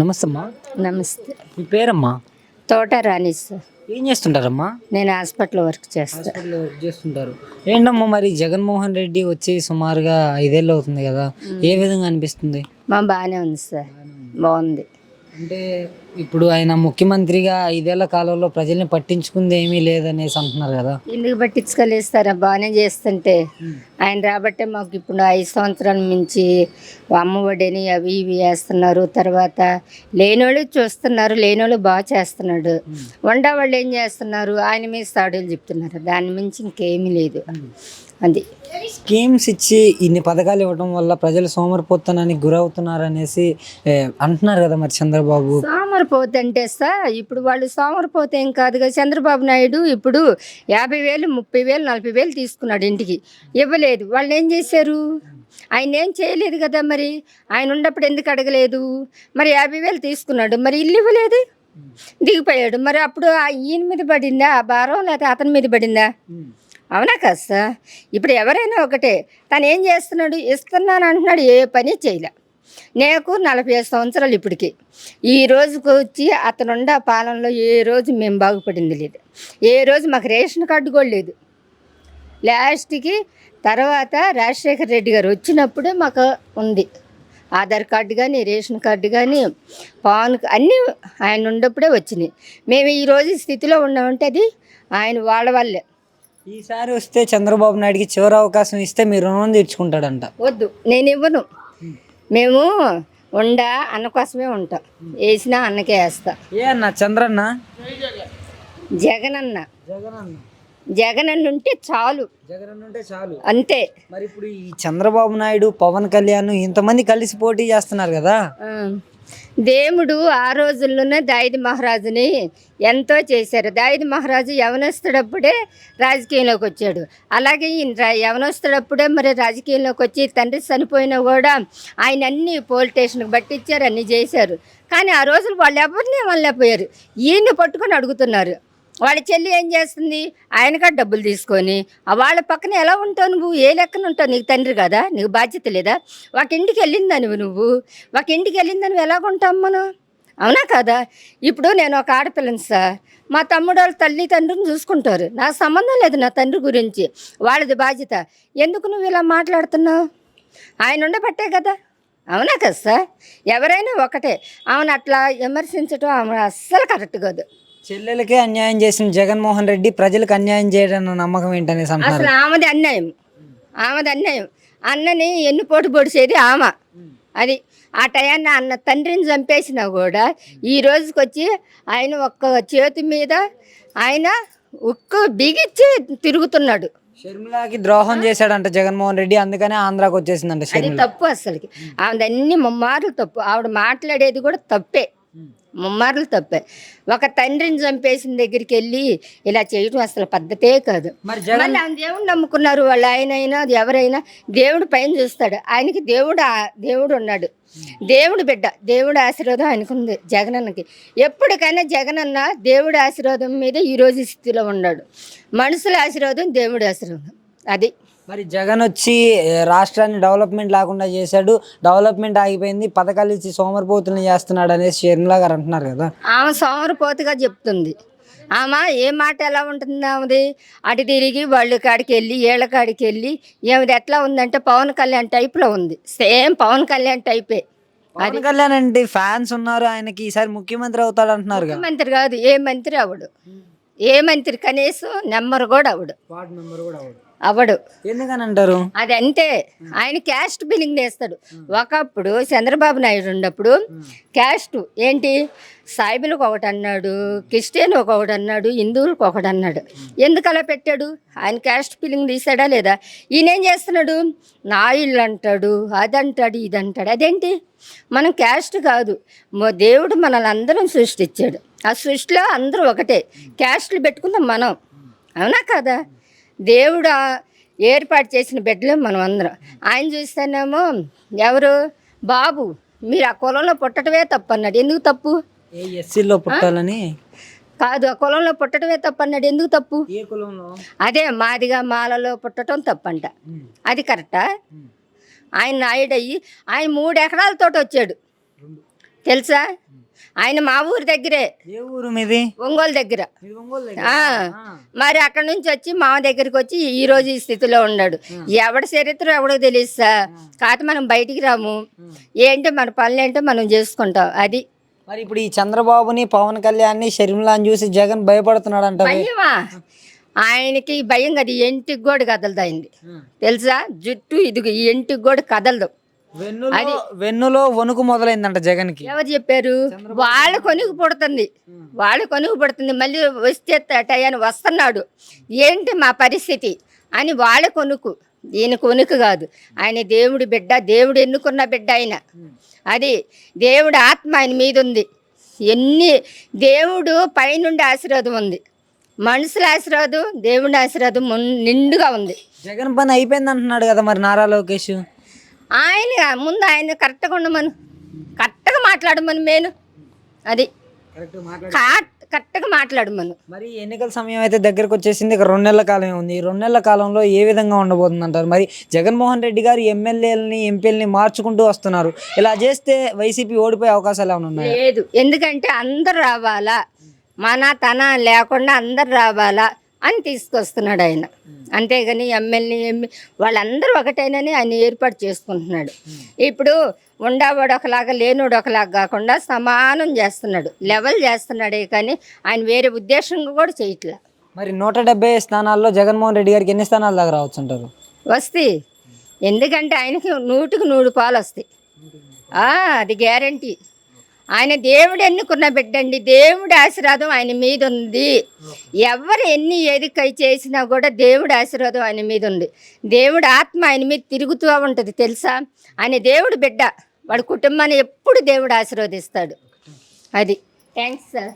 నమస్తే అమ్మా. నమస్తే. మీ పేరమ్మా? తోట రాణి సార్. ఏం చేస్తుంటారమ్మా? నేను హాస్పిటల్ వర్క్ చేస్తా. హాస్పిటల్లో వర్క్ చేస్తుంటారు. ఏంటమ్మా మరి జగన్మోహన్ రెడ్డి వచ్చి సుమారుగా 5 ఏళ్ళు అవుతుంది కదా, ఏ విధంగా అనిపిస్తుంది? బాగానే ఉంది సార్, బాగుంది. అంటే ఇప్పుడు ఆయన ముఖ్యమంత్రిగా 5 ఏళ్ల కాలంలో ప్రజల్ని పట్టించుకుంది ఏమీ లేదనేసి అంటున్నారు కదా. ఎందుకు పట్టించుకోలేస్తారా? బాగానే చేస్తుంటే ఆయన రాబట్టే మాకు ఇప్పుడు 5 సంవత్సరాల నుంచి అమ్మఒడిని అవి ఇవి వేస్తున్నారు. తర్వాత లేనోళ్ళు చూస్తున్నారు, లేనోళ్ళు బాగా చేస్తున్నాడు. వండా వాళ్ళు ఏం చేస్తున్నారు? ఆయన మీద సాడులు చెప్తున్నారు, దాని మించి ఇంకేమీ లేదు. అది స్కీమ్స్ ఇచ్చి ఇన్ని పథకాలు ఇవ్వడం వల్ల ప్రజలు సోమరిపోతనానికి గురవుతున్నారు అనేసి అంటున్నారు కదా మరి చంద్రబాబు. సోమరిపోతే అంటే సార్, ఇప్పుడు వాళ్ళు సోమరిపోతే ఏం కాదు కదా. చంద్రబాబు నాయుడు ఇప్పుడు 50,000, 30,000, 40,000 తీసుకున్నాడు, ఇంటికి ఇవ్వలేదు. వాళ్ళు ఏం చేశారు? ఆయన ఏం చేయలేదు కదా. మరి ఆయన ఉన్నప్పుడు ఎందుకు అడగలేదు? మరి 50,000 తీసుకున్నాడు, మరి ఇల్లు ఇవ్వలేదు, దిగిపోయాడు. మరి అప్పుడు ఈయన మీద పడిందా ఆ భారం, లేకపోతే అతని మీద పడిందా? అవునా కదా సార్? ఇప్పుడు ఎవరైనా ఒకటే. తను ఏం చేస్తున్నాడు? ఇస్తున్నాను అంటున్నాడు, ఏ పని చేయలే. నాకు 45 సంవత్సరాలు ఇప్పటికి. ఈ రోజుకు వచ్చి అతనుండ పాలనలో ఏ రోజు మేము బాగుపడింది లేదు. ఏ రోజు మాకు రేషన్ కార్డు కూడా లేదు. లాస్ట్కి తర్వాత రాజశేఖర రెడ్డి గారు వచ్చినప్పుడే మాకు ఉంది ఆధార్ కార్డు కానీ, రేషన్ కార్డు కానీ, పాన్ అన్నీ ఆయన ఉన్నప్పుడే వచ్చినాయి. మేము ఈరోజు స్థితిలో ఉన్నామంటే అది ఆయన వాళ్ళ వల్లే. ఈసారి వస్తే చంద్రబాబు నాయుడికి చివరి అవకాశం ఇస్తే మీరు రుణం తీర్చుకుంటాడంట. వద్దు, నేను ఇవ్వను. మేము అన్న కోసమే ఉంటాం, వేసినా అన్నకే వేస్తా. ఏ అన్న? చంద్రన్న? జగనన్న. జగనన్న. జగనన్న ఉంటే చాలు. జగనన్న ఉంటే చాలు, అంతే. మరి ఇప్పుడు ఈ చంద్రబాబు నాయుడు, పవన్ కళ్యాణ్ ఇంతమంది కలిసి పోటీ చేస్తున్నారు కదా. దేవుడు ఆ రోజుల్లోనే దాయిది మహారాజుని ఎంతో చేశారు. దాయిది మహారాజు యవనస్తుడప్పుడే రాజకీయంలోకి వచ్చాడు. అలాగే ఈయన యవనస్తుడప్పుడే మరి రాజకీయంలోకి వచ్చి తండ్రి చనిపోయినా కూడా ఆయన అన్ని పోలీస్ స్టేషన్కి పట్టించారు, అన్నీ చేశారు. కానీ ఆ రోజులు వాళ్ళు ఎవరిని ఇవ్వలేకపోయారు. ఈయన్ని పట్టుకొని అడుగుతున్నారు. వాళ్ళ చెల్లి ఏం చేస్తుంది? ఆయనకా డబ్బులు తీసుకొని వాళ్ళ పక్కన ఎలా ఉంటావు నువ్వు? ఏ లెక్కన ఉంటావు? నీకు తండ్రి కదా, నీకు బాధ్యత లేదా? ఒక ఇంటికి వెళ్ళిందని నువ్వు ఒక ఇంటికి వెళ్ళిందని ఎలాగుంటాం మనం? అవునా కదా? ఇప్పుడు నేను ఒక ఆడపిల్లని సార్, మా తమ్ముడు వాళ్ళ తల్లిదండ్రులను చూసుకుంటారు, నాకు సంబంధం లేదు నా తండ్రి గురించి, వాళ్ళది బాధ్యత. ఎందుకు నువ్వు ఇలా మాట్లాడుతున్నావు? ఆయన ఉండబట్టే కదా. అవునా కదా సార్? ఎవరైనా ఒకటే. అవును, అట్లా విమర్శించడం ఆమె అస్సలు కరెక్ట్ కాదు. చెల్లెలకే అన్యాయం చేసిన జగన్మోహన్ రెడ్డి ప్రజలకు అన్యాయం చేయడం నమ్మకం ఏంటనే అసలు ఆమెది అన్యాయం, ఆమెది అన్యాయం. అన్నని ఎన్ని పోటు పొడిచేది ఆమె. అది ఆ టయాన్ని అన్న తండ్రిని చంపేసినా కూడా ఈ రోజుకి వచ్చి ఆయన ఒక్క చేతి మీద ఆయన ఉక్కు బిగిచ్చి తిరుగుతున్నాడు. షర్మిలాకి ద్రోహం చేశాడంట జగన్మోహన్ రెడ్డి, అందుకనే ఆంధ్రాకి వచ్చేసిందంట అది తప్పు. అసలుకి ఆమెది అన్ని ముమ్మార్లు తప్పు. ఆవిడ మాట్లాడేది కూడా తప్పే, ముమ్మార్లు తప్పే. ఒక తండ్రిని చంపేసిన దగ్గరికి వెళ్ళి ఇలా చేయడం అసలు పద్ధతే కాదు. మళ్ళీ ఆయన దేవుడు నమ్ముకున్నారు వాళ్ళు. ఆయన అయినా ఎవరైనా దేవుడు పైన చూస్తాడు. ఆయనకి దేవుడు ఉన్నాడు, దేవుడు బిడ్డ, దేవుడు ఆశీర్వాదం ఆయనకు ఉంది. జగనన్నకి ఎప్పటికైనా జగనన్న దేవుడి ఆశీర్వాదం మీద ఈరోజు స్థితిలో ఉన్నాడు. మనుషుల ఆశీర్వాదం, దేవుడి ఆశీర్వాదం. అది మరి జగన్ వచ్చి రాష్ట్రాన్ని డెవలప్మెంట్ లేకుండా చేశాడు, డెవలప్మెంట్ ఆగిపోయింది, పథకాలు ఇచ్చి సోమరిపోతులను చేస్తున్నాడు అనేసి షర్మిలా గారు అంటున్నారు కదా. ఆమె సోమరిపోతుగా చెప్తుంది. ఆమె ఏ మాట ఎలా ఉంటుంది? ఆమెది అటు తిరిగి వాళ్ళ కాడికి వెళ్ళి ఏళ్ళ కాడికి వెళ్ళి ఏమిది ఎట్లా ఉందంటే పవన్ కళ్యాణ్ టైప్లో ఉంది. సేమ్ పవన్ కళ్యాణ్ టైపే. పవన్ కళ్యాణ్ అంటే ఫ్యాన్స్ ఉన్నారు ఆయనకి, ఈసారి ముఖ్యమంత్రి అవుతాడు అంటున్నారు. ముఖ్యమంత్రి కాదు, ఏ మంత్రి అవడు. ఏ మంత్రి కనీసం నెంబర్ కూడా అవడు. వార్డు మెంబర్ కూడా అవడు. ఎందుకని అంటారు? అది అంతే. ఆయన క్యాస్ట్ బిల్లింగ్ వేస్తాడు. ఒకప్పుడు చంద్రబాబు నాయుడు ఉన్నప్పుడు క్యాస్ట్ ఏంటి, సాయిబులకు ఒకటి అన్నాడు, క్రిస్టియన్ ఒకటి అన్నాడు, హిందువులకు ఒకటి అన్నాడు. ఎందుకు అలా పెట్టాడు? ఆయన క్యాస్ట్ బిల్లింగ్ తీసాడా లేదా? ఈయన ఏం చేస్తున్నాడు? నా ఇల్లు అంటాడు, అదంటాడు, ఇదంటాడు. అదేంటి? మనం క్యాస్ట్ కాదు, దేవుడు మనల్ని అందరం సృష్టించాడు. ఆ సృష్టిలో అందరూ ఒకటే. క్యాస్ట్లు పెట్టుకుందాం మనం. అవునా కదా? దేవుడు ఏర్పాటు చేసిన బిడ్డలు మనం అందరం. ఆయన చూస్తేనేమో ఎవరు బాబు మీరు ఆ కులంలో పుట్టడమే తప్పు అన్నాడు. ఎందుకు తప్పు? ఎస్సీలో పుట్టాలని కాదు, ఆ కులంలో పుట్టడమే తప్పు అన్నాడు. ఎందుకు తప్పు? ఏ కులంలో? అదే మాదిగా మాలలో పుట్టడం తప్పంట. అది కరెక్టా? ఆయన నాయుడు అయ్యి ఆయన 3 ఎకరాలతో వచ్చాడు. తెలుసా? ఆయన మా ఊరి దగ్గరే, ఏ ఊరు మీది? ఒంగోలు దగ్గర. మీది ఒంగోలు దగ్గర? మరి అక్కడ నుంచి వచ్చి మా దగ్గరికి వచ్చి ఈ రోజు ఈ స్థితిలో ఉన్నాడు. ఎవడి చరిత్ర ఎవడో తెలుసా? కాకపోతే మనం బయటికి రాము. ఏంటో మన పనులు ఏంటో మనం చేసుకుంటాం. అది మరి ఇప్పుడు ఈ చంద్రబాబుని, పవన్ కళ్యాణ్ని, షర్మిలాని చూసి జగన్ భయపడుతున్నాడు అంటారు. భయమా? ఆయనకి భయం కదా, ఎంటికి కూడా కదలదు అయింది తెలుసా? జుట్టు ఇదిగో ఈ ఎంటికి కూడా కదలదు. వెన్నులో వణుకు మొదలైందంట జగన్కి. ఎవరు చెప్పారు? వాళ్ళ కొనుగు పుడుతుంది, వాళ్ళ కొనుగు పుడుతుంది. మళ్ళీ వస్తే టయాన్ని వస్తున్నాడు, ఏంటి మా పరిస్థితి అని వాళ్ళ కొనుకు. ఈయన కొనుకు కాదు, ఆయన దేవుడి బిడ్డ, దేవుడు ఎన్నుకున్న బిడ్డ ఆయన. అది దేవుడు ఆత్మ ఆయన మీద ఉంది. దేవుడు పైనుండి ఆశీర్వాదం ఉంది, మనుషుల ఆశీర్వాదం, దేవుడి ఆశీర్వాదం నిండుగా ఉంది. జగన్ పని అయిపోయింది అంటున్నాడు కదా మరి నారా లోకేష్. ఆయన ముందు ఆయన కరెక్ట్గా ఉండమను, కరెక్ట్గా మాట్లాడమను. మేను అది కరెక్ట్గా మాట్లాడమను. మరి ఎన్నికల సమయం అయితే దగ్గరకు వచ్చేసింది. ఇక 2 నెలల కాలమే ఉంది. ఈ 2 నెలల కాలంలో ఏ విధంగా ఉండబోతుంది అంటారు? మరి జగన్మోహన్ రెడ్డి గారు ఎమ్మెల్యేలని, ఎంపీలని మార్చుకుంటూ వస్తున్నారు. ఇలా చేస్తే వైసీపీ ఓడిపోయే అవకాశాలు ఏమైనా ఉన్నాయి? లేదు, ఎందుకంటే అందరు రావాలా, మన తన లేకుండా అందరు రావాలా అని తీసుకొస్తున్నాడు ఆయన. అంతేగాని ఎమ్మెల్యే వాళ్ళందరూ ఒకటైనని ఆయన ఏర్పాటు చేసుకుంటున్నాడు. ఇప్పుడు ఉండవాడు ఒకలాగా, లేనోడు ఒకలాగా కాకుండా సమానం చేస్తున్నాడు, లెవెల్ చేస్తున్నాడే కానీ ఆయన వేరే ఉద్దేశంగా కూడా చేయట్లే. మరి 170 స్థానాల్లో జగన్మోహన్ రెడ్డి గారికి ఎన్ని స్థానాల దాకా రావచ్చు అంటారు? వస్తాయి, ఎందుకంటే ఆయనకి 100కి 100 పాలు వస్తాయి. అది గ్యారంటీ. ఆయన దేవుడు ఎన్నుకున్న బిడ్డండి, దేవుడి ఆశీర్వాదం ఆయన మీద ఉంది. ఎవరు ఏది చేసినా కూడా దేవుడి ఆశీర్వాదం ఆయన మీద ఉంది. దేవుడి ఆత్మ ఆయన మీద తిరుగుతూ ఉంటుంది తెలుసా? ఆయన దేవుడి బిడ్డ, వాడి కుటుంబాన్ని ఎప్పుడు దేవుడు ఆశీర్వదిస్తాడు. అది థ్యాంక్స్ సార్.